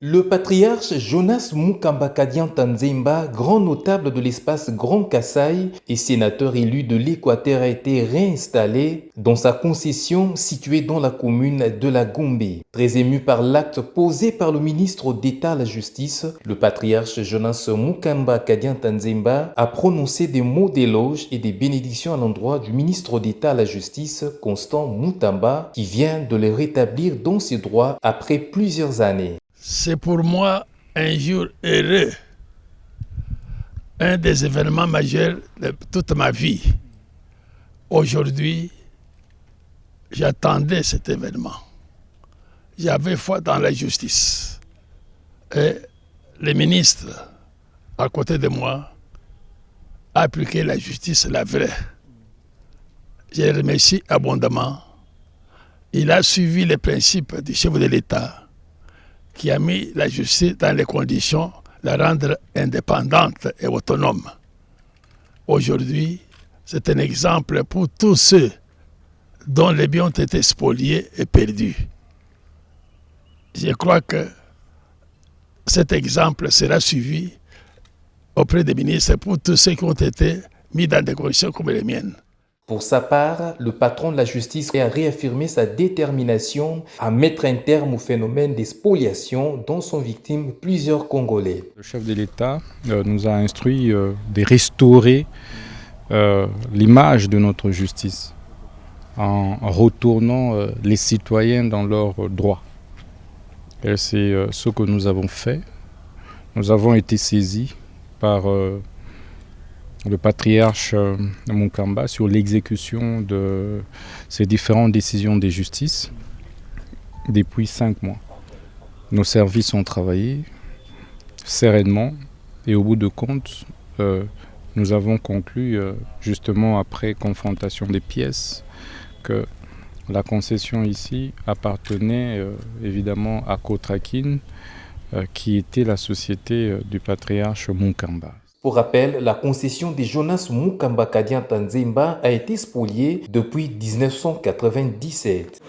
Le patriarche Jonas Mukamba Kadian Tanzemba, grand notable de l'espace Grand Kasaï et sénateur élu de l'Équateur, a été réinstallé dans sa concession située dans la commune de la Gombe. Très ému par l'acte posé par le ministre d'État à la Justice, le patriarche Jonas Mukamba Kadian Tanzemba a prononcé des mots d'éloge et des bénédictions à l'endroit du ministre d'État à la Justice, Constant Mutamba, qui vient de le rétablir dans ses droits après plusieurs années. C'est pour moi un jour heureux, un des événements majeurs de toute ma vie. Aujourd'hui, j'attendais cet événement. J'avais foi dans la justice. Et le ministre, à côté de moi, a appliqué la justice, la vraie. Je le remercie abondamment. Il a suivi les principes du chef de l'État, qui a mis la justice dans les conditions de la rendre indépendante et autonome. Aujourd'hui, c'est un exemple pour tous ceux dont les biens ont été spoliés et perdus. Je crois que cet exemple sera suivi auprès des ministres pour tous ceux qui ont été mis dans des conditions comme les miennes. Pour sa part, le patron de la justice a réaffirmé sa détermination à mettre un terme au phénomène des spoliations dont sont victimes plusieurs Congolais. Le chef de l'État nous a instruit de restaurer l'image de notre justice en retournant les citoyens dans leurs droits. Et c'est ce que nous avons fait. Nous avons été saisis par le patriarche Mukamba sur l'exécution de ces différentes décisions de justice depuis 5 mois. Nos services ont travaillé sereinement et au bout de compte, nous avons conclu justement après confrontation des pièces que la concession ici appartenait évidemment à Kotrakin, qui était la société du patriarche Mukamba. Pour rappel, la concession de Jonas Mukamba Kadian Tanzemba a été spoliée depuis 1997.